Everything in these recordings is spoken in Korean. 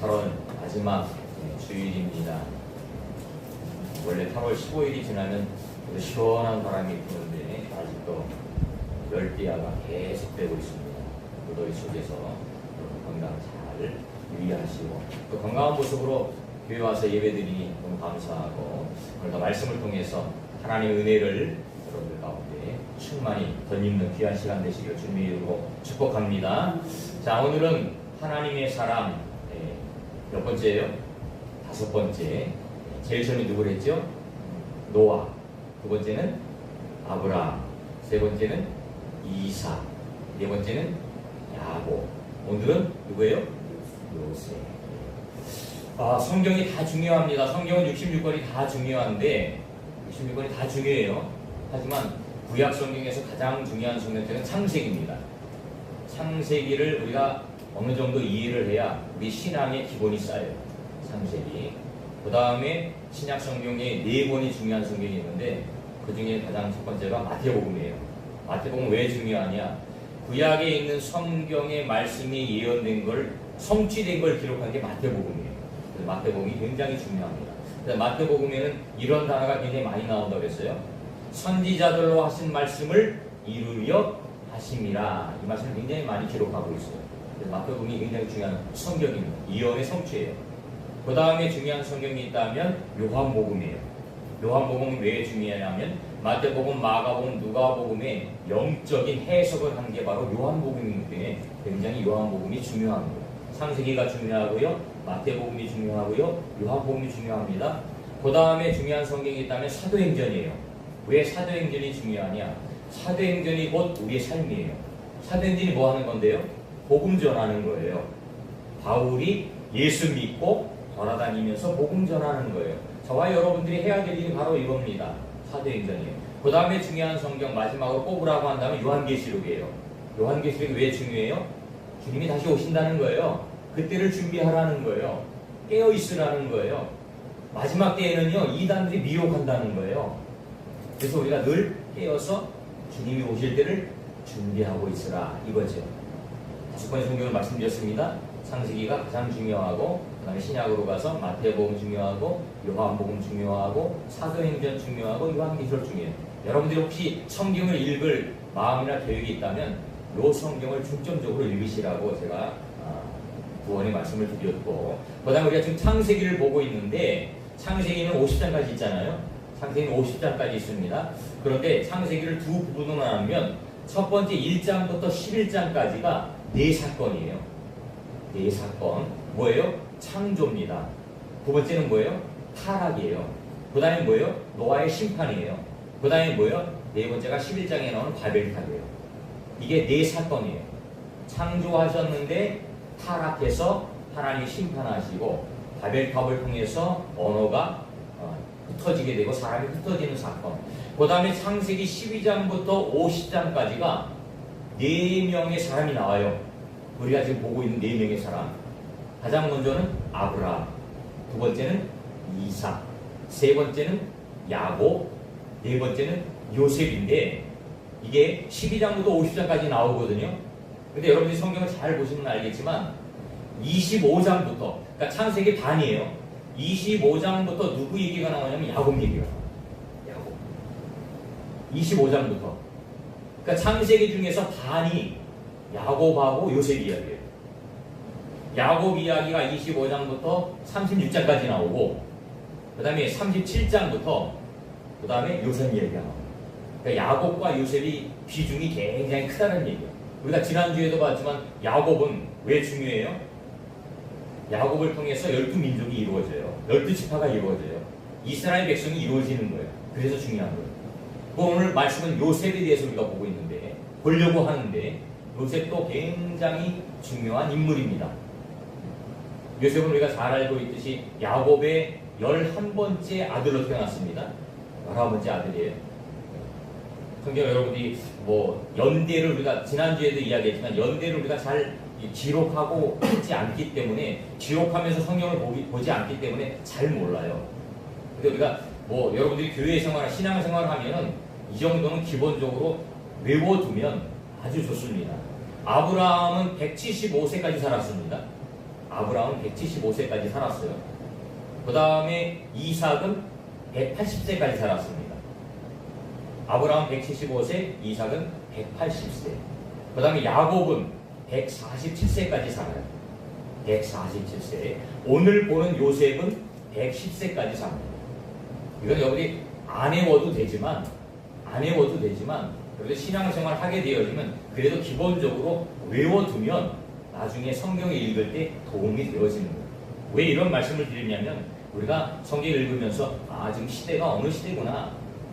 8월 마지막 주일입니다. 원래 8월 15일이 지나면 시원한 바람이 부는데 아직도 열대야가 계속되고 있습니다. 무더위 속에서 건강 잘 유의하시고 또 건강한 모습으로 교회 와서 예배드리니 너무 감사하고 오늘도 말씀을 통해서 하나님의 은혜를 여러분들 가운데 충만히 덧입는 귀한 시간 되시길 주님의 이름으로 축복합니다. 자, 오늘은 하나님의 사람 몇 번째예요? 5번째. 제일 처음에 누구를 했죠? 노아. 두 번째는 아브라함. 세 번째는 이삭. 네 번째는 야곱. 오늘은 누구예요? 요셉. 성경이 다 중요합니다. 성경은 66권이 다 중요한데 66권이 다 중요해요. 하지만 구약 성경에서 가장 중요한 성경책은 창세기입니다. 창세기를 우리가 어느 정도 이해를 해야 우리 신앙의 기본이 쌓여요. 창세기. 그 다음에 신약 성경에 4권이 중요한 성경이 있는데 그 중에 가장 첫 번째가 마태복음이에요. 마태복음 왜 중요하냐? 구약에 있는 성경의 말씀이 예언된 걸 성취된 걸 기록한 게 마태복음이에요. 그래서 마태복음이 굉장히 중요합니다. 그래서 마태복음에는 이런 단어가 굉장히 많이 나온다고 했어요. 선지자들로 하신 말씀을 이루려 하심이라. 이 말씀을 굉장히 많이 기록하고 있어요. 그래서 마태복음이 굉장히 중요한 성경입니다. 예언의 성취예요. 그 다음에 중요한 성경이 있다면 요한복음이에요. 요한복음은 왜 중요하냐면 마태복음, 마가복음, 누가복음의 영적인 해석을 한 게 바로 요한복음이기 때문에 굉장히 요한복음이 중요합니다. 창세기가 중요하고요, 마태복음이 중요하고요, 요한복음이 중요합니다. 그 다음에 중요한 성경이 있다면 사도행전이에요. 왜 사도행전이 중요하냐? 사도행전이 곧 우리의 삶이에요. 사도행전이 뭐 하는 건데요? 복음 전하는 거예요. 바울이 예수 믿고 돌아다니면서 복음 전하는 거예요. 저와 여러분들이 해야 될 일이 바로 이겁니다. 사도행전이에요. 그 다음에 중요한 성경 마지막으로 꼽으라고 한다면 요한계시록이에요. 요한계시록이 왜 중요해요? 주님이 다시 오신다는 거예요. 그때를 준비하라는 거예요. 깨어있으라는 거예요. 마지막 때에는요, 이단들이 미혹한다는 거예요. 그래서 우리가 늘 깨어서 주님이 오실 때를 준비하고 있으라 이거죠. 5번의 성경을 말씀드렸습니다. 창세기가 가장 중요하고 그 다음에 신약으로 가서 마태복음 중요하고 요한복음 중요하고 사도행전 중요하고 요한계시록 중요해요. 여러분들이 혹시 성경을 읽을 마음이나 계획이 있다면 이 성경을 중점적으로 읽으시라고 제가 구원의 말씀을 드렸고, 그 다음에 우리가 지금 창세기를 보고 있는데 창세기는 50장까지 있잖아요. 창세기는 50장까지 있습니다. 그런데 창세기를 두 부분으로 나누면 첫 번째 1장부터 11장까지가 4사건이에요. 4사건. 뭐예요? 창조입니다. 두 번째는 뭐예요? 타락이에요. 그 다음에 뭐예요? 노아의 심판이에요. 그 다음에 뭐예요? 네 번째가 11장에 나오는 바벨탑이에요. 이게 4사건이에요. 창조하셨는데 타락해서 하나님이 심판하시고 바벨탑을 통해서 언어가 흩어지게 되고 사람이 흩어지는 사건. 그 다음에 창세기 12장부터 50장까지가 4명의 사람이 나와요. 우리가 지금 보고 있는 4명의 사람. 가장 먼저는 아브라함, 두 번째는 이삭, 세 번째는 야곱, 네 번째는 요셉인데 이게 12장부터 50장까지 나오거든요. 근데 여러분들이 성경을 잘 보시면 알겠지만 25장부터, 그러니까 창세기 반이에요. 25장부터 누구 얘기가 나오냐면 야곱 얘기가 나와요. 야곱. 25장부터. 그러니까 창세기 중에서 반이 야곱하고 요셉 이야기예요. 야곱 이야기가 25장부터 36장까지 나오고 그 다음에 37장부터 그 다음에 요셉 이야기가 나와요. 그러니까 야곱과 요셉이 비중이 굉장히 크다는 얘기예요. 우리가 지난주에도 봤지만 야곱은 왜 중요해요? 야곱을 통해서 12민족이 이루어져요. 12지파가 이루어져요. 이스라엘 백성이 이루어지는 거예요. 그래서 중요한 거예요. 오늘 말씀은 요셉에 대해서 우리가 보고 있는데, 보려고 하는데 요셉도 굉장히 중요한 인물입니다. 요셉은 우리가 잘 알고 있듯이 야곱의 11번째 아들로 태어났습니다. 11번째 아들이에요. 성경 여러분들이 연대를 우리가 지난주에도 이야기했지만 연대를 우리가 잘 기록하고 있지 않기 때문에, 기록하면서 성경을 보지 않기 때문에 잘 몰라요. 근데 우리가 여러분들이 교회 생활, 신앙 생활을 하면은 이 정도는 기본적으로 외워두면 아주 좋습니다. 아브라함은 175세까지 살았습니다. 아브라함은 175세까지 살았어요. 그 다음에 이삭은 180세까지 살았습니다. 아브라함 175세, 이삭은 180세. 그 다음에 야곱은 147세까지 살아요. 147세. 오늘 보는 요셉은 110세까지 삽니다. 이건 여러분이 안 외워도 되지만 그래도 신앙생활 하게 되어지면 그래도 기본적으로 외워두면 나중에 성경을 읽을 때 도움이 되어지는 거예요. 왜 이런 말씀을 드리냐면 우리가 성경을 읽으면서 지금 시대가 어느 시대구나,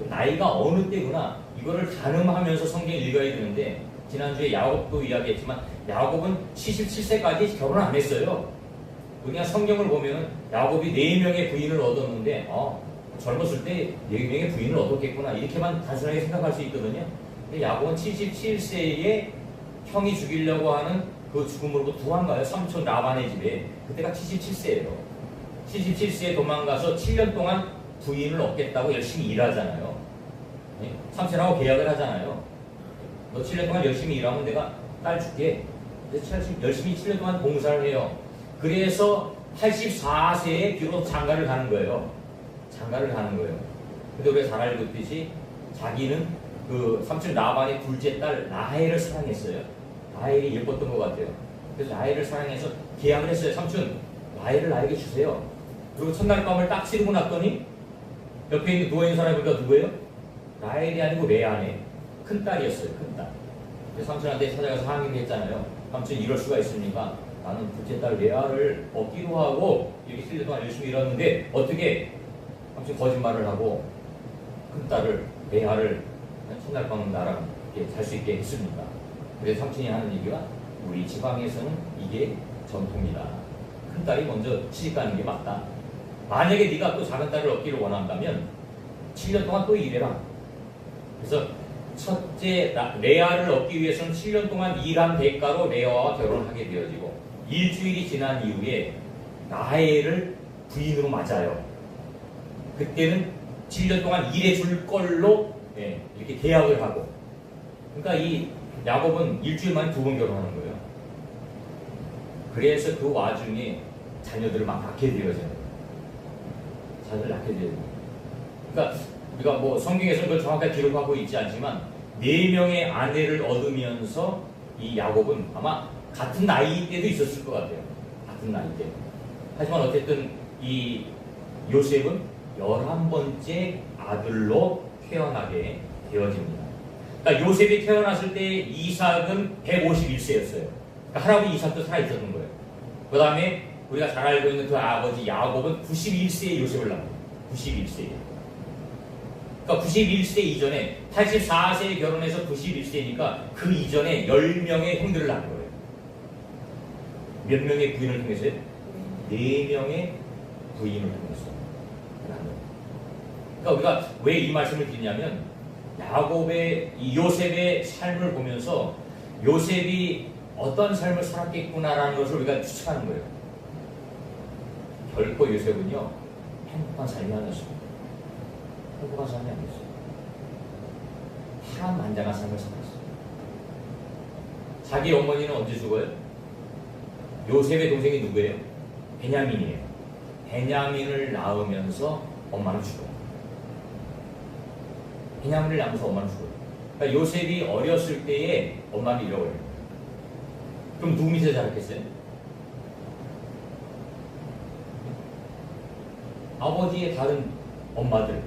나이가 어느 때구나, 이거를 가늠하면서 성경을 읽어야 되는데, 지난주에 야곱도 이야기했지만 야곱은 77세까지 결혼 안 했어요. 그냥 성경을 보면은 야곱이 4명의 부인을 얻었는데 젊었을 때 4명의 부인을 얻었겠구나, 이렇게만 단순하게 생각할 수 있거든요. 근데 야곱은 77세에 형이 죽이려고 하는 그 죽음으로부터 도망가요. 삼촌 라반의 집에. 그때가 77세예요. 77세에 도망가서 7년 동안 부인을 얻겠다고 열심히 일하잖아요. 삼촌하고 계약을 하잖아요. 너 7년 동안 열심히 일하면 내가 딸 줄게. 열심히 7년 동안 봉사를 해요. 그래서 84세에 비로소 장가를 가는 거예요. 근데 우리가 잘 알고 있듯이 자기는 그 삼촌 라반의 둘째 딸 라헬을 사랑했어요. 라헬이 예뻤던 것 같아요. 그래서 라헬을 사랑해서 계약을 했어요. 삼촌, 라헬을 나에게 주세요. 그리고 첫날 밤을 딱 치르고 났더니 옆에 있는 누워있는 사람이 보니까 누구예요? 라헬이 아니고 레아네. 큰딸이었어요. 큰딸. 그래서 삼촌한테 찾아가서 항의를 했잖아요. 삼촌, 이럴 수가 있습니까? 나는 둘째 딸 레아를 얻기로 하고 이렇게 7년 동안 열심히 일했는데 어떻게 삼촌 거짓말을 하고 큰딸을 레아를 첫날 밤은 나랑 잘 수 있게 했습니다. 그래서 삼촌이 하는 얘기가 우리 지방에서는 이게 전통이다. 큰딸이 먼저 시집가는 게 맞다. 만약에 네가 또 작은 딸을 얻기를 원한다면 7년 동안 또 일해라. 그래서 첫째 레아를 얻기 위해서는 7년 동안 일한 대가로 레아와 결혼하게 되어지고, 일주일이 지난 이후에 라헬을 부인으로 맞아요. 그때는 7년 동안 일해줄 걸로 이렇게 계약을 하고, 그러니까 이 야곱은 일주일 만에 2번 결혼하는 거예요. 그래서 그 와중에 자녀들을 막 낳게 되어져요. 그러니까 우리가 뭐 성경에서 그걸 정확하게 기록하고 있지 않지만 4명의 아내를 얻으면서 이 야곱은 아마 같은 나이 때도 있었을 것 같아요. 같은 나이 때. 하지만 어쨌든 이 요셉은 11번째 아들로 태어나게 되어집니다. 그러니까 요셉이 태어났을 때 이삭은 151세였어요. 그러니까 할아버지 이삭도 살아있었던 거예요. 그 다음에 우리가 잘 알고 있는 그 아버지 야곱은 91세에 요셉을 낳습니다. 91세에. 그러니까 91세 이전에 84세에 결혼해서 91세니까 그 이전에 10명의 형들을 낳은 거예요. 몇 명의 부인을 통해서요? 4명의 부인을 통해서. 그러니까 우리가 왜 이 말씀을 드리냐면 야곱의 이 요셉의 삶을 보면서 요셉이 어떤 삶을 살았겠구나라는 것을 우리가 추측하는 거예요. 결코 요셉은요 행복한 삶이 아니었습니다. 행복한 삶이 아니었어요. 파란만장한 삶을 살았어요. 자기 어머니는 언제 죽어요? 요셉의 동생이 누구예요? 베냐민이에요. 베냐민을 낳으면서 엄마는 죽어요. 베냐민을 낳으면서 엄마는 죽어요. 그러니까 요셉이 어렸을 때에 엄마를 잃어버려요. 그럼 누구 밑에서 자랐겠어요? 아버지의 다른 엄마들,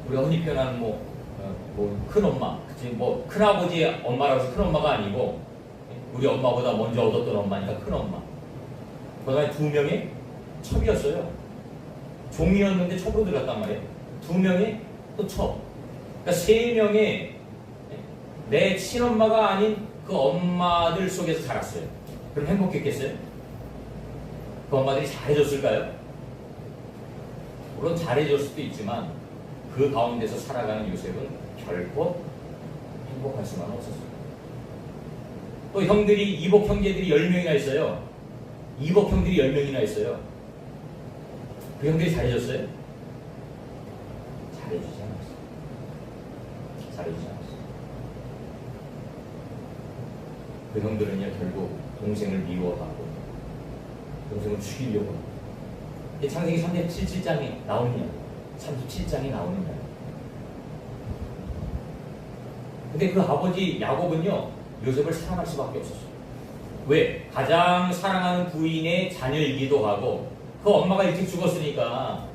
우리가 흔히 표현하는 큰 엄마, 뭐 큰 아버지의 엄마라고 해서 큰 엄마가 아니고 우리 엄마보다 먼저 얻었던 엄마니까 큰 엄마. 그다음에 2명의 첩이었어요. 종이었는데 첩으로 들어갔단 말이에요. 2명의 또 첩. 그러니까 3명의 내 친엄마가 아닌 그 엄마들 속에서 자랐어요. 그럼 행복했겠어요? 그 엄마들이 잘해줬을까요? 물론 잘해줄 수도 있지만 그 가운데서 살아가는 요셉은 결코 행복할 수만은 없었어요. 또 형들이, 이복 형제들이 10명이나 있어요. 이복 형들이 10명이나 있어요. 그 형들이 잘해줬어요? 잘해주지 않았어요. 그 형들은요 결국 동생을 미워하고 동생을 죽이려고 하고. 창세기 37장이 나오느냐 37장이 나오느냐. 근데 그 아버지 야곱은요 요셉을 사랑할 수밖에 없었어요. 왜? 가장 사랑하는 부인의 자녀이기도 하고 그 엄마가 일찍 죽었으니까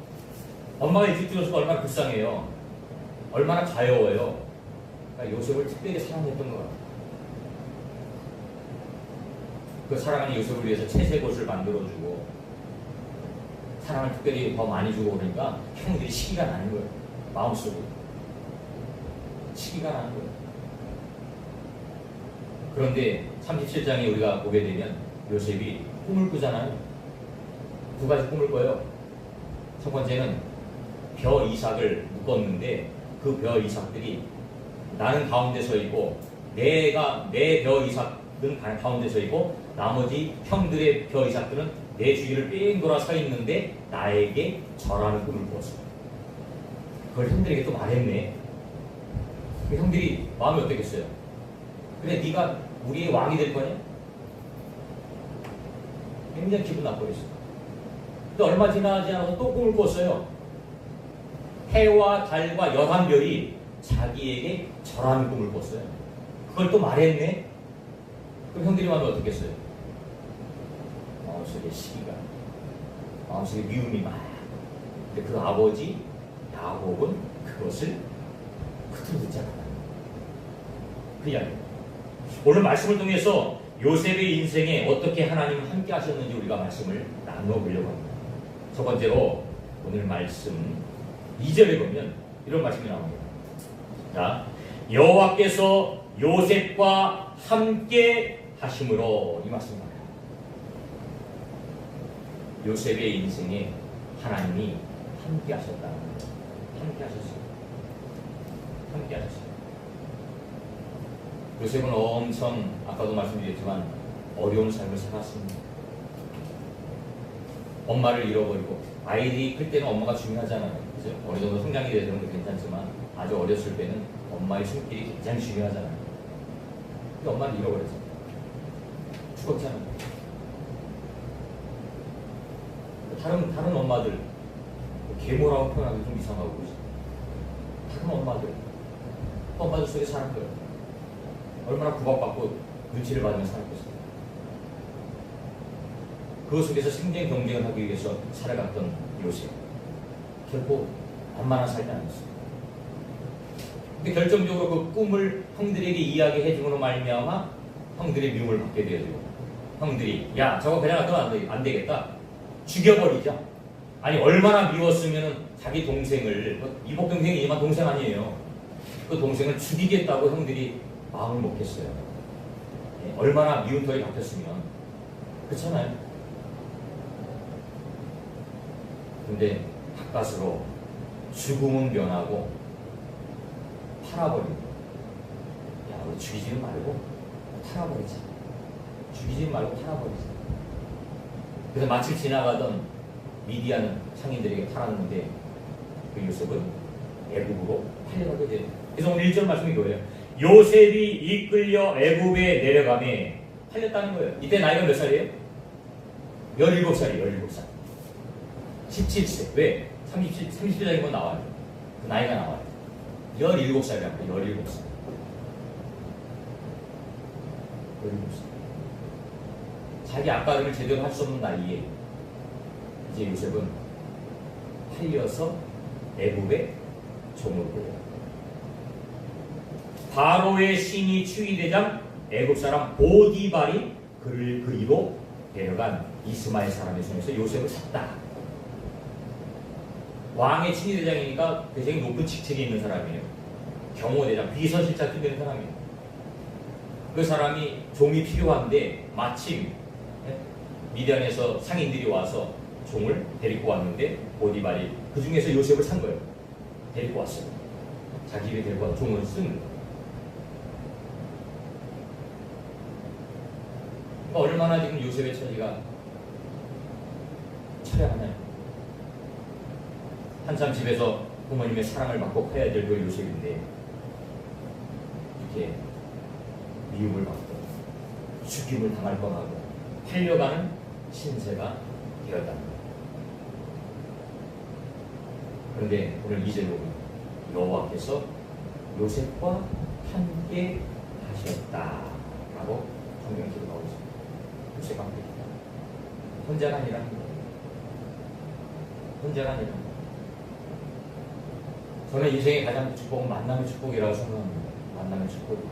엄마가 일찍 죽었으니까 얼마나 불쌍해요. 얼마나 가여워요. 그러니까 요셉을 특별히 사랑했던 것 같아요. 그 사랑하는 요셉을 위해서 채색옷을 만들어주고 사랑을 특별히 더 많이 주고 그러니까 형들이 시기가 나는 거예요. 마음속으로 시기가 나는 거예요. 그런데 37장에 우리가 보게 되면 요셉이 꿈을 꾸잖아요. 두 가지 꿈을 꿔요. 첫 번째는 벼 이삭을 묶었는데 그 벼 이삭들이 나는 가운데 서 있고 내 벼 이삭은 가운데 서 있고 나머지 형들의 벼 이삭들은 내 주위를 뺑 돌아 서 있는데 나에게 절하는 꿈을 꾸었어요. 그걸 형들에게 또 말했네. 그 형들이 마음이 어떻겠어요? 그래 네가 우리의 왕이 될 거냐? 굉장히 기분 나쁘겠어요. 근데 얼마 지나지 않아서 또 꿈을 꿨어요. 해와 달과 11별이 자기에게 절하는 꿈을 꿨어요. 그걸 또 말했네. 그럼 형들이 마음이 어떻겠어요? 마음속에 시기가, 마음속에 미움이 막. 근데 그 아버지 야곱은 그것을 그대로 듣지 않았다. 그 이야기. 오늘 말씀을 통해서 요셉의 인생에 어떻게 하나님 함께 하셨는지 우리가 말씀을 나누어 보려고 합니다. 첫 번째로 오늘 말씀 2절에 보면 이런 말씀이 나옵니다. 자, 여호와께서 요셉과 함께 하심으로 이 말씀입니다. 요셉의 인생에 하나님이 함께 하셨다. 함께 하셨어요. 함께 하셨어요. 요셉은 엄청 아까도 말씀드렸지만 어려운 삶을 살았습니다. 엄마를 잃어버리고 아이들이 클 때는 엄마가 중요하잖아요. 그죠? 어느 정도 성장이 되는 게 괜찮지만 아주 어렸을 때는 엄마의 손길이 굉장히 중요하잖아요. 근데 엄마를 잃어버렸어요. 죽었잖아요. 다른 엄마들 계모라고 표현하기 좀 이상하고 그러죠. 다른 엄마들 속에 사는 거예요. 얼마나 구박받고 눈치를 받으며 살았겠어요. 그 속에서 생존 경쟁을 하기 위해서 살아갔던 요셉. 결코 만만한 삶이 아니었어요. 근데 결정적으로 그 꿈을 형들에게 이야기해 줌으로 말미암아 형들의 미움을 받게 되어지고 형들이 야 저거 그냥 놔두면 안 되겠다. 죽여버리자. 아니 얼마나 미웠으면 자기 동생을 이복 동생이지만 동생 아니에요. 그 동생을 죽이겠다고 형들이 마음을 먹겠어요. 얼마나 미운 털이 박혔으면 그렇잖아요. 근데 바깥으로 죽음은 면하고 팔아버리고 야 우리 죽이지는 말고 팔아버리자. 죽이지 말고 팔아버리자. 그래서 마침 지나가던 미디안 상인들에게 팔았는데 그 요셉은 애굽으로 팔려가게 돼요. 그래서 오늘 1절 말씀이 이거예요. 요셉이 이끌려 애굽에 내려가매 팔렸다는 거예요. 이때 나이가 몇 살이에요? 17살이에요. 17살. 17세. 왜? 30세장인 건 나와요. 그 나이가 나와요. 17살이랍니다. 17살. 17살. 자기 앞가림을 제대로 할 수 없는 나이에 이제 요셉은 팔려서 애굽에 종을 보여요. 바로의 신이 추위대장 애굽 사람 보디발이 그를 그리로 데려간 이스마엘 사람의 손에서 요셉을 샀다. 왕의 친위대장이니까 굉장히 높은 직책에 있는 사람이에요. 경호대장, 비서실장쯤 되는 사람이에요. 그 사람이 종이 필요한데 마침 미디안에서 상인들이 와서 종을 데리고 왔는데 보디발이 그 중에서 요셉을 산 거예요. 데리고 왔어요. 자기 집에 데리고 와서 종을 쓴 거예요. 얼마나 지금 요셉의 처지가 처량하나요? 한참 집에서 부모님의 사랑을 받고 커야 될 그 요셉인데 이렇게 미움을 받고 죽임을 당할 뻔하고 팔려가는 신세가 되었다. 그런데 오늘 2절에 보면 여호와께서 요셉과 함께 하셨다라고 성경에 기록하고 있습니다. 요셉과 함께 했다. 혼자가 아니라 혼자가 아니라 저는 인생의 가장 축복은 만남의 축복이라고 생각합니다. 만남의 축복.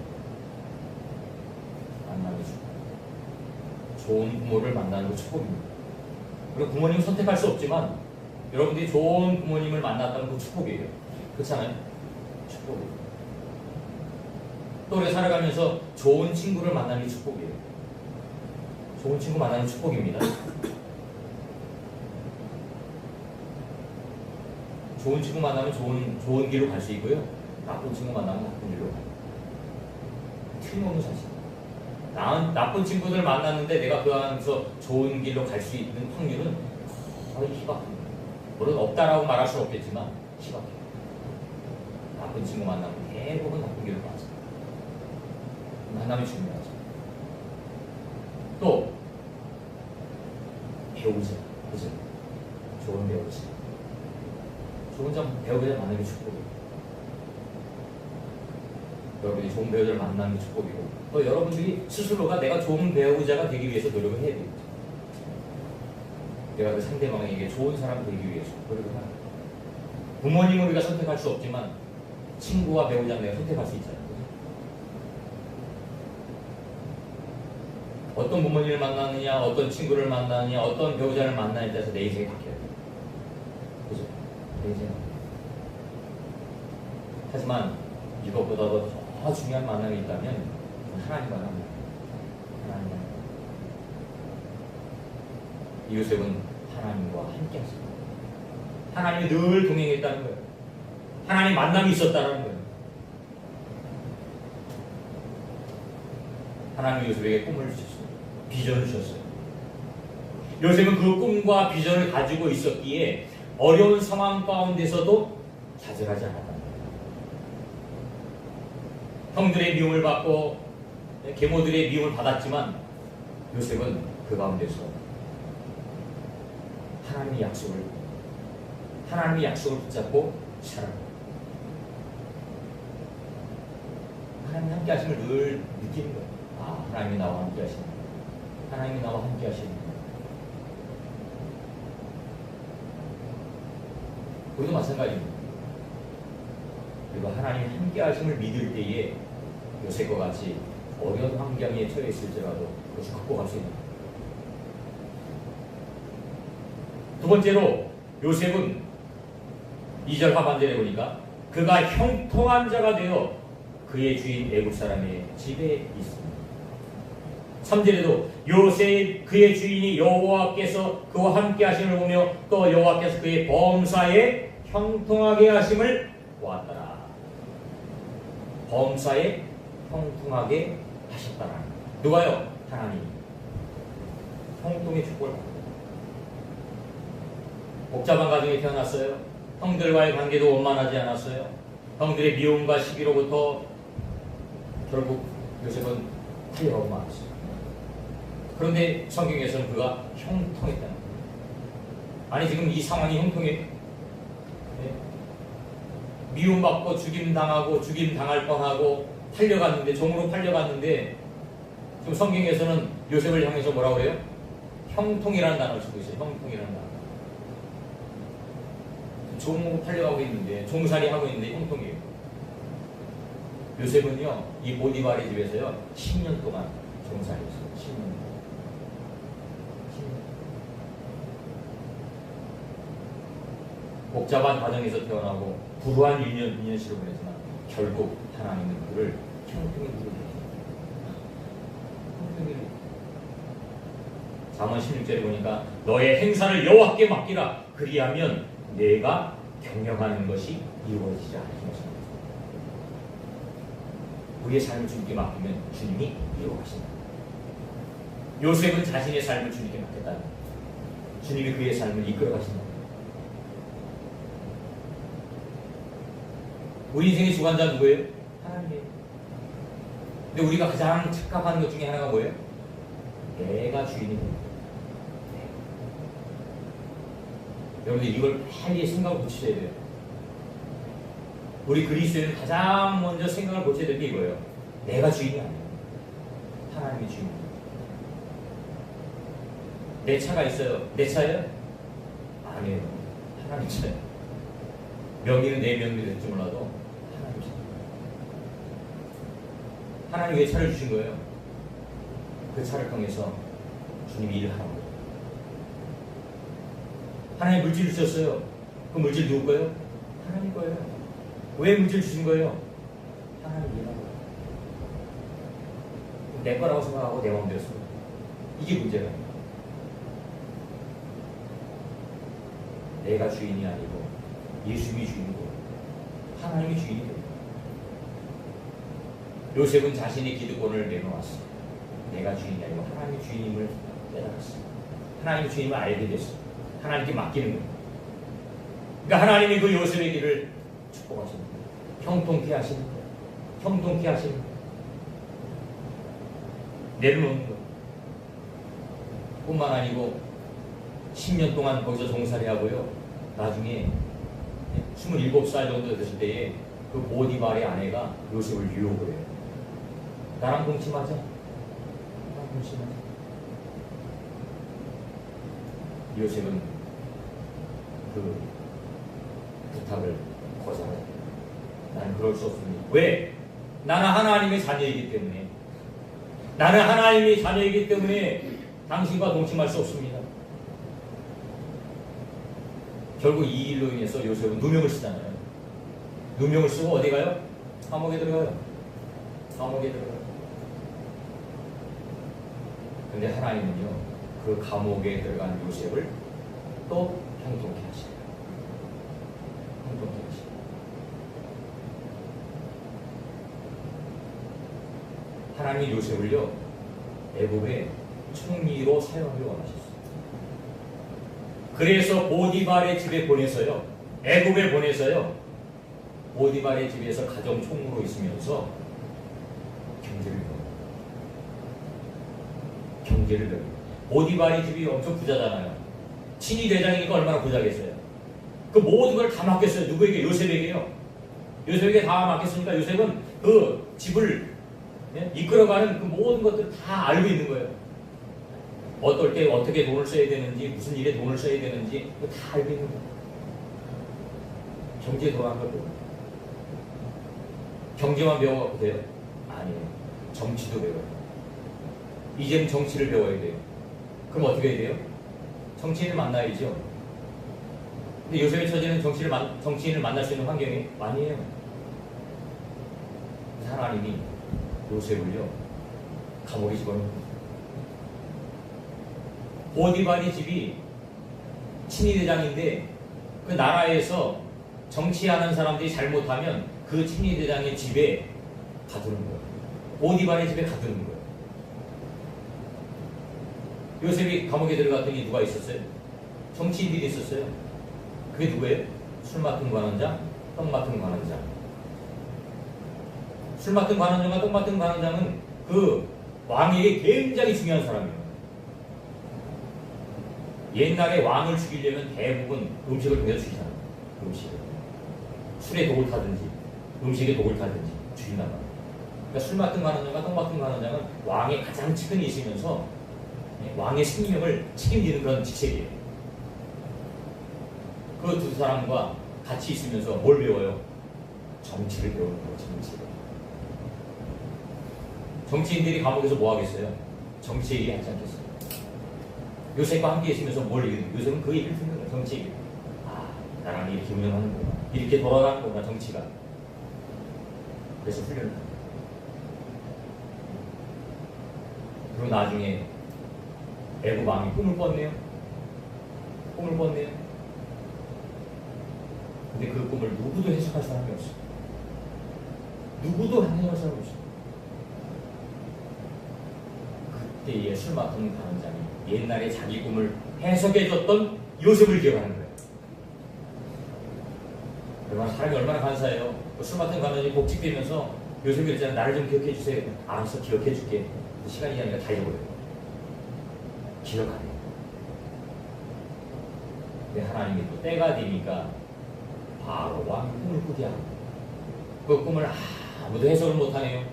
만남의 축복. 좋은 부모를 만나는 거 축복입니다. 그리고 부모님을 선택할 수 없지만 여러분들이 좋은 부모님을 만났다는 그 축복이에요. 그렇잖아요? 축복이에요. 또 오래 살아가면서 좋은 친구를 만나는 게 축복이에요. 좋은 친구 만나는 축복입니다. 좋은 친구 만나면 좋은 길로 갈 수 있고요. 나쁜 친구 만나면 나쁜 길로 가요. 틀림없는 사실. 나쁜 친구들 만났는데 내가 그 안에서 좋은 길로 갈 수 있는 확률은 거의 희박합니다. 물론 없다라고 말할 수는 없겠지만 희박해요. 나쁜 친구 만나면 대부분 나쁜 길로 가죠. 만남이 중요하죠. 또 배우자, 그죠? 좋은 배우자. 좋은 배우자 만나는 게 축복이에요. 여러분이 좋은 배우자를 만나는 게 축복이고 또 여러분들이 스스로가 내가 좋은 배우자가 되기 위해서 노력을 해야 돼요. 내가 그 상대방에게 좋은 사람이 되기 위해서 노력을 하는 거예요. 부모님을 우리가 선택할 수 없지만 친구와 배우자는 내가 선택할 수 있잖아요. 어떤 부모님을 만나느냐, 어떤 친구를 만나느냐, 어떤 배우자를 만나느냐에 따라서 내 인생이 바뀌어요. 그죠? 내 인생이. 하지만 이것보다도 더 중요한 만남이 있다면 하나님과 만납니다. 하나님과. 이 요셉은 하나님과 함께 하십니다. 하나님이 늘 동행했다는 거예요. 하나님 만남이 있었다는 거예요. 하나님이 요셉에게 꿈을 주셨어요. 비전을 주셨어요. 요셉은 그 꿈과 비전을 가지고 있었기에 어려운 상황 가운데서도 좌절하지 않았다. 형들의 미움을 받고 계모들의 미움을 받았지만 요셉은 그 가운데서 하나님의 약속을 붙잡고 살아갑니다. 하나님이 함께 하심을 늘 느끼는 거예요. 아, 하나님이 나와 함께 하시는 거예요. 하나님이 나와 함께 하시는 거예요. 우리도 마찬가지입니다. 그리고 하나님이 함께 하심을 믿을 때에 요셉과 같이 어려운 환경에 처해 있을지라도 그것을 극복할 수 있는 거예요. 두 번째로 요셉은 2절 하반절에 보니까 그가 형통한 자가 되어 그의 주인 애굽 사람의 집에 있습니다. 3절에도 요셉 그의 주인이 여호와께서 그와 함께 하심을 보며 또 여호와께서 그의 범사에 형통하게 하심을 보았더라. 범사에 형통하게 하셨더라. 누가요? 하나님. 형통의 축복을 받습니다. 복잡한 가정에 태어났어요. 형들과의 관계도 원만하지 않았어요. 형들의 미움과 시기로부터 결국 요셉은 탈려가고 말았어요. 그런데 성경에서는 그가 형통했다는 거예요. 아니 지금 이 상황이 형통해요? 네. 미움받고 죽임당하고 죽임당할 뻔하고 팔려갔는데 종으로 팔려갔는데 지금 성경에서는 요셉을 향해서 뭐라고 그래요? 형통이라는 단어를 쓰고 있어요. 형통이라는 단어. 종으로 팔려가고 있는데 종살이 하고 있는데 형통이에요. 요셉은요 이 보디발의 집에서요 10년 동안 종살이했어요. 10년. 복잡한 가정에서 태어나고 불우한 1년씩을 보냈지만 결국 하나님은 그를 형통에 이루게 했습니다. 잠언 16절에 보니까 너의 행사를 여호와께 맡기라. 그리하면 내가 경영하는 것이 이루어지지 않을 것입니다. 우리의 삶을 주님께 맡기면 주님이 이루어가신다. 요셉은 자신의 삶을 주님께 맡겼다. 주님이 그의 삶을 이끌어가신다. 우리 인생의 주관자 누구예요? 하나님이에요. 근데 우리가 가장 착각하는 것 중에 하나가 뭐예요? 내가 주인이 됩니다. 여러분들 이걸 빨리 생각을 고치셔야 돼요. 우리 그리스도인은 가장 먼저 생각을 고쳐야 될 게 이거예요. 내가 주인이 아니에요. 하나님이 주인입니다. 내 차가 있어요. 내 차예요? 아니에요. 하나님 차예요. 명의는 내 명의가 될지 몰라도 하나님 차예요. 하나님 왜 차를 주신 거예요? 그 차를 통해서 주님이 일을 하는 거예요. 하나님 물질을 주셨어요. 그 물질 누구 거예요? 하나님 거예요. 왜 물질 주신 거예요? 하나님 일하는 거예요. 내 거라고 생각하고 내 마음대로 쓰는 거예요. 이게 문제예요. 내가 주인이 아니고 예수님이 주인이고 하나님이 주인이고. 요셉은 자신의 기득권을 내놓았어요. 내가 주인이 아니고 하나님이 주인임을 깨달았어요. 하나님이 주인임을 알게 됐어요. 하나님께 맡기는 거예요. 그러니까 하나님이 그 요셉의 길을 축복하시는 거예요. 형통케 하시는 거예요. 형통케 하시는 거예요. 내려놓는 거예요. 뿐만 아니고 10년 동안 거기서 종살이 하고요. 나중에 27살 정도 됐을 때에 그 보디발의 아내가 요셉을 유혹을 해요. 나랑 동침하자. 나랑 동침하자. 요셉은 그 부탁을 거절해요. 나는 그럴 수 없습니다. 왜? 나는 하나님의 자녀이기 때문에. 나는 하나님의 자녀이기 때문에 당신과 동침할 수 없습니다. 결국 이 일로 인해서 요셉은 누명을 쓰잖아요. 누명을 쓰고 어디 가요? 감옥에 들어가요. 감옥에 들어가요. 근데 하나님은요, 그 감옥에 들어간 요셉을 또 형통케 하시요. 형통케 하시요. 하나님이 요셉을요, 애굽의 총리로 사용하기를 원하셨어요. 그래서 보디발의 집에 보내서요, 애굽에 보내서요, 보디발의 집에서 가정 총무로 있으면서 경제를 배워요. 보디발의 집이 엄청 부자잖아요. 친위 대장이니까 얼마나 부자겠어요. 그 모든 걸 다 맡겼어요. 누구에게? 요셉에게요. 요셉에게 다 맡겼으니까 요셉은 그 집을 이끌어가는 그 모든 것들을 다 알고 있는 거예요. 어떨 때 어떻게 돈을 써야 되는지, 무슨 일에 돈을 써야 되는지 다 알고 있는 거예요. 경제에 들어간 걸 배워요. 경제만 배워도 돼요? 아니에요. 정치도 배워요. 이제는 정치를 배워야 돼요. 그럼 어떻게 해야 돼요? 정치인을 만나야죠. 근데 요셉의 처지는 정치인을 만날 수 있는 환경이 아니에요. 하나님이 요셉을요, 감옥에 집어넣은 거예요. 보디발의 집이 친위대장인데 그 나라에서 정치하는 사람들이 잘못하면 그 친위대장의 집에 가두는 거예요. 보디발의 집에 가두는 거예요. 요셉이 감옥에 들어갔더니 누가 있었어요? 정치인들이 있었어요. 그게 누구예요? 술 맡은 관원장, 떡 맡은 관원장. 술 맡은 관원장과 떡 맡은 관원장은 그 왕에게 굉장히 중요한 사람이에요. 옛날에 왕을 죽이려면 대부분 음식을 통해서 죽이잖아요. 음식을. 술에 독을 타든지 음식에 독을 타든지 죽인단 말이에요. 그러니까 술 맡은 관원장과 떡 맡은 관원장은 왕의 가장 측근이 있으면서 왕의 생명을 책임지는 그런 직책이에요. 그 두 사람과 같이 있으면서 뭘 배워요? 정치를 배우는 거예요. 정치를. 정치인들이 감옥에서 뭐 하겠어요? 정치 얘기 하지 않겠어요? 요셉과 함께 있으면서 뭘 얘기해요? 요셉은 그 얘기를 듣는 거예요. 정치 얘기. 아, 나랑 이렇게 운영하는구나. 이렇게 돌아가는구나, 정치가. 그래서 훈련을 합니다. 그리고 나중에 애굽 왕이 꿈을 꿨네요. 꿈을 꿨네요. 근데 그 꿈을 누구도 해석할 사람이 없어요. 누구도 해석할 사람이 없어요. 그때의 술 맡은 관원장이 옛날에 자기 꿈을 해석해줬던 요셉을 기억하는 거예요. 얼마나 사람이 얼마나 간사해요. 술 맡은 관원장이 복직되면서 요셉이 그랬잖아요. 나를 좀 기억해 주세요. 알았어, 기억해 줄게. 시간이 지나니까 다 잊어버려요. 기억하네요. 근데 하나님이 또 때가 되니까 바로 왕이 꿈을 꾸게 하고 그 꿈을 아무도 해석을 못하네요.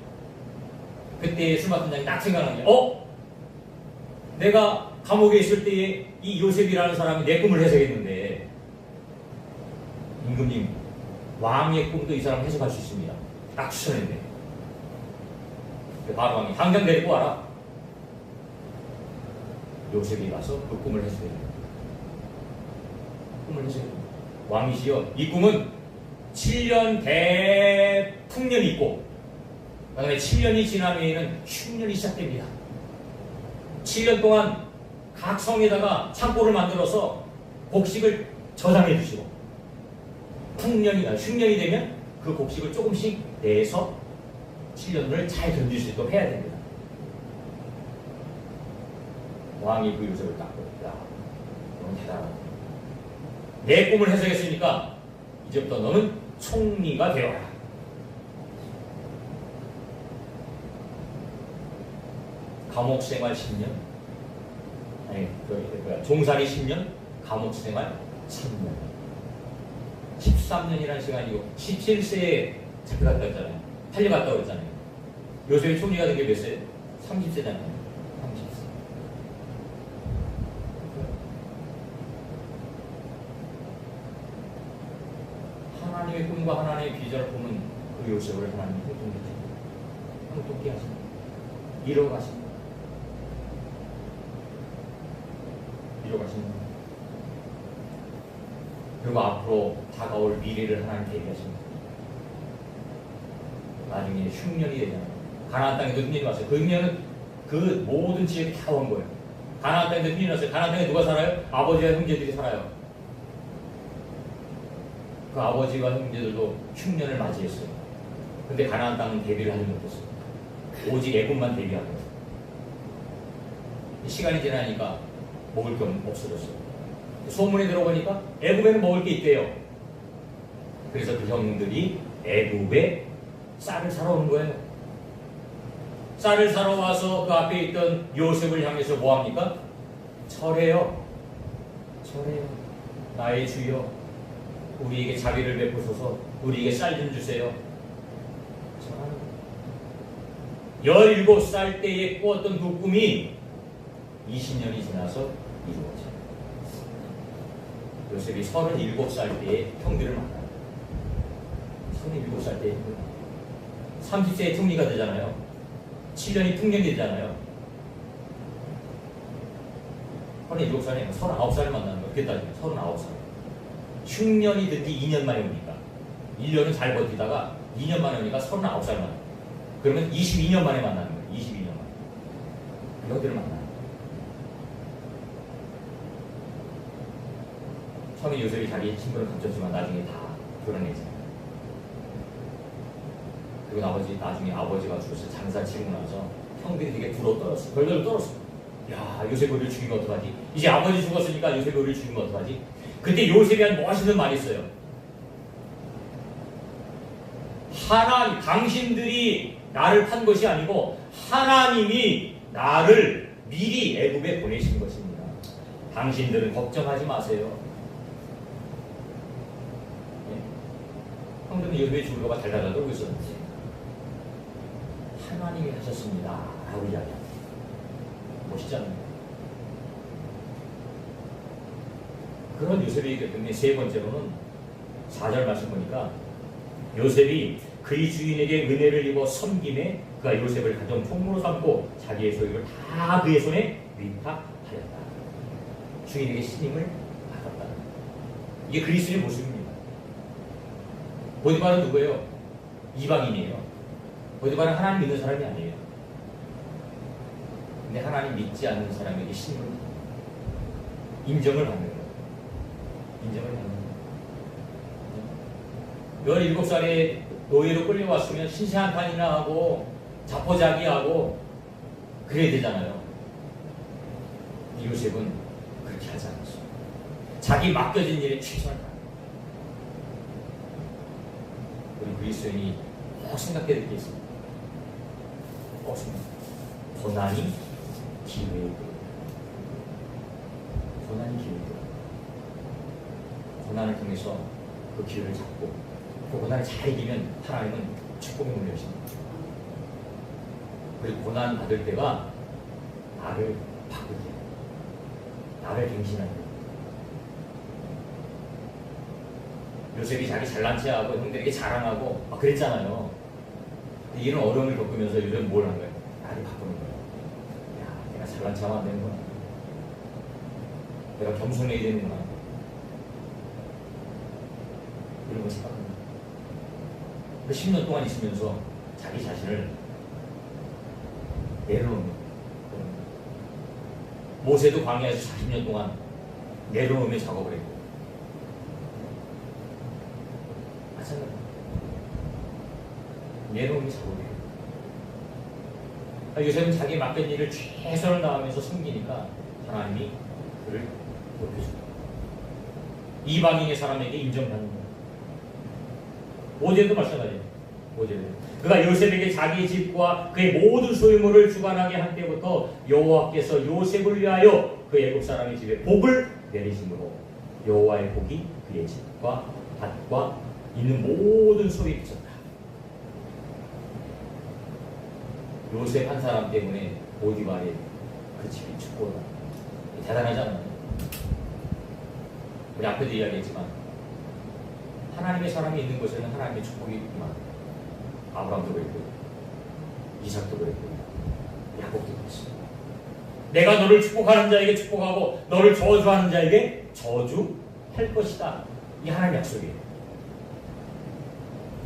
그때 술 맡은 장이 딱 생각나는 게 내가 감옥에 있을 때에 이 요셉이라는 사람이 내 꿈을 해석했는데 임금님 왕의 꿈도 이 사람 해석할 수 있습니다. 딱 추천했네. 바로 왕이 당장 데리고 와라. 요셉이 가서 그 꿈을 해석해요. 꿈을 해석해요. 왕이시여 이 꿈은 7년 대풍년이 있고 그 다음에 7년이 지난 후에는 흉년이 시작됩니다. 7년 동안 각 성에다가 창고를 만들어서 곡식을 저장해 주시고 흉년이 되면 그 곡식을 조금씩 내서 7년을 잘 견딜 수 있도록 해야 됩니다. 왕이 그 요셉을 딱 보고 너무 대단하다. 내 꿈을 해석했으니까 이제부터 너는 총리가 되어라. 감옥 생활 10년, 종살이 10년, 감옥 생활 3년. 13년이라는 시간이고 17세에 잡혀갔다 했잖아요. 팔려갔다 그랬잖아요. 요셉이 총리가 된 게 몇 세? 30세잖아요. 30세. 하나님의 꿈과 하나님의 비전을 보는 그 요셉을 하나님이 행동케 하십니다. 이뤄가십니다. 이뤄가십니다. 그리고 앞으로 다가올 미래를 하나님 대비하십니다. 나중에 흉년이 되잖아요. 가나안 땅에도 흉년이 왔어요. 그 흉년은 그 모든 지역이 다 온 거예요. 가나안 땅에도 흉년이 왔어요. 가나안 땅에 누가 살아요? 아버지와 형제들이 살아요. 그 아버지와 형제들도 흉년을 맞이했어요. 근데 가나안 땅은 대비를 하지 못했어요. 오직 애굽만 대비하고 시간이 지나니까 먹을 게 없어졌어요. 소문이 들어보니까 애굽에는 먹을 게 있대요. 그래서 그 형들이 애굽에 쌀을 사러 오는 거예요. 쌀을 사러 와서 그 앞에 있던 요셉을 향해서 뭐합니까? 절해요. 절해요. 나의 주여 우리에게 자비를 베푸소서 우리에게 쌀 좀 주세요. 17살 때에 꾸었던 그 꿈이 20년이 지나서 이루어져요. 요셉이 37살 때에 형들을 만나요. 37살 때에 30세에 총리가 되잖아요. 7년이 풍년이 되잖아요. 37살에 39살을 만나는 거예요. 그게 따지면 39살. 흉년이 든 지 2년 만에 오니까 1년은 잘 버티다가 2년 만에 오니까 39살 만에. 그러면 22년 만에 만나는 거예요. 22년 만에. 형들을 만나요. 처음에 요셉이 자기 친구를 감췄지만 나중에 다 드러내잖아요. 그리고 나중에 아버지가 죽어서 장사 치고 나서 형들이 되게 떨었어. 별대로 떨었어. 야, 요셉이 우리를 죽이면 어떡하지? 이제 아버지 죽었으니까 요셉이 우리를 죽이면 어떡하지? 그때 요셉이 한 멋있는 말이 있어요. 당신들이 나를 판 것이 아니고 하나님이 나를 미리 애굽에 보내신 것입니다. 당신들은 걱정하지 마세요. 형들은 요셉이 죽을까봐 달달달 떨고 있었는데 하나님이 하셨습니다 라고 이야기합니다. 멋있지 않나요? 그런 요셉이기 때문에 세 번째로는 4절 말씀 보니까 요셉이 그의 주인에게 은혜를 입어 섬김에 그가 요셉을 가정 총무로 삼고 자기의 소유를 다 그의 손에 위탁하였다. 주인에게 신임을 받았다. 이게 그리스도의 모습입니다. 보디발은 누구예요? 이방인이에요. 보디발은 하나님 믿는 사람이 아니에요. 근데 하나님 믿지 않는 사람에게 신임을 인정을 받는 거예요. 인정을 받는 거예요. 17살에 노예로 끌려왔으면 신세한탄이나 하고 자포자기하고 그래야 되잖아요. 요셉은 그렇게 하지 않았어요. 자기 맡겨진 일에 최선을 다합니다. 우리 그리스도인이 꼭 생각해야 될 게 있습니다. 고난이 기회이고 고난이 기회입니다. 고난을 통해서 그 기회를 잡고 그 고난을 잘 이기면 하나님은 축복의 문을 여십니다. 그리고 고난 받을 때가 나를 바꾸게, 나를 갱신하게. 요셉이 자기 잘난 체하고 형들에게 자랑하고 막 그랬잖아요. 근데 이런 어려움을 겪으면서 요즘 뭘 한 거예요? 나를 바꾸는 거예요. 야, 내가 잘난 체하면 안 되는구나. 내가 겸손해야 되는구나. 이런 걸 생각합니다. 그 10년 동안 있으면서 자기 자신을 내려놓는 거예요. 모세도 광야에서 40년 동안 내려놓으며 작업을 했고, 마찬가지입니다. 내려놓으며 작업을 해요. 요새는 자기 맡긴 일을 최선을 다하면서 숨기니까 하나님이 그를 높여줍니다. 이방인의 사람에게 인정받는 거예요. 모세도 마찬가지예요. 모세도. 그가 요셉에게 자기 집과 그의 모든 소유물을 주관하게 한 때부터 여호와께서 요셉을 위하여 그 애굽 사람의 집에 복을 내리심으로 여호와의 복이 그의 집과 밭과 있는 모든 소유에 비쳤다. 요셉 한 사람 때문에 보디발의 그 집이 축복을 받는다. 대단하지 않나요? 우리 앞에도 이야기했지만 하나님의 사람이 있는 곳에는 하나님의 축복이 있구만. 아브라함도 그랬고 이삭도 그랬고 야곱도 그랬습니다. 내가 너를 축복하는 자에게 축복하고 너를 저주하는 자에게 저주할 것이다. 이 하나님의 약속이에요.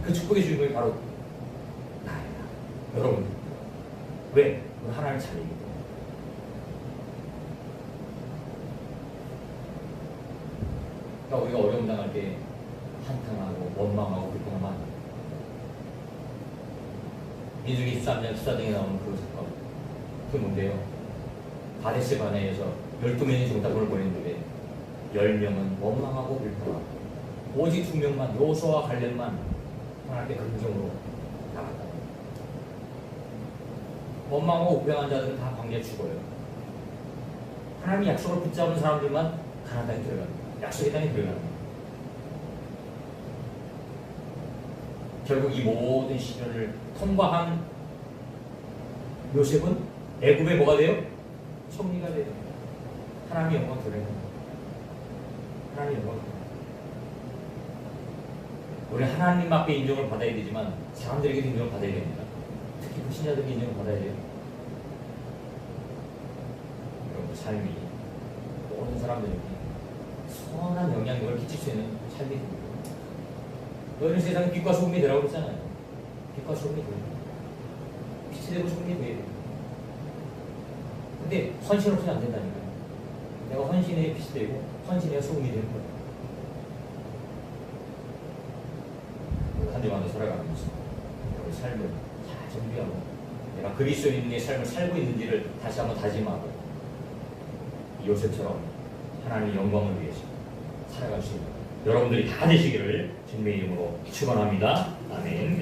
그 축복의 주인공이 바로 나예요. 여러분. 왜? 우리 하나님 잘 이기기 때문에. 그러니까 우리가 어려움 당할 때 한탄하고 원망하고 불평하면 민수기 13장 14장에 나오는 그 사건, 그게 뭔데요? 가데스 바네에서 12명이 정답을 보냈는데 10명은 원망하고 불평하고 오직 2명만 요수아와 갈렙만 하나님께 긍정으로 나갔다. 원망하고 불평한 자들은 다 광야에 죽어요. 하나님의 약속을 붙잡은 사람들만 가나안 땅에 들어갑니다. 약속의 땅에 들어갑니다. 결국 이 모든 시련을 통과한 요셉은 애굽에 뭐가 돼요? 총리가 돼요. 하나님의 영광 드러내요. 하나님의 영광 드러내요. 우리 하나님 앞에 인정을 받아야 되지만 사람들에게도 인정을 받아야 됩니다. 특히 불신자들에게 인정을 받아야 돼요. 여러분 삶이 모든 사람들에게 선한 영향력을 끼칠 수 있는 삶이 됩니다. 너희는 세상에 빛과 소금이 되라고 그랬잖아요. 빛과 소금이 돼요. 빛이 되고 소금이 돼요. 근데 헌신 없이는 안 된다니까요. 내가 헌신에 빛이 되고 헌신에 소금이 되는 거예요. 한 주간도 살아가면서 우리 삶을 잘 정비하고 내가 그리스도인의 삶을 살고 있는지를 다시 한번 다짐하고 요셉처럼 하나님의 영광을 위해서 살아갈 수 있는 여러분들이 다 되시기를 주님의 이름으로 축원합니다. 아멘.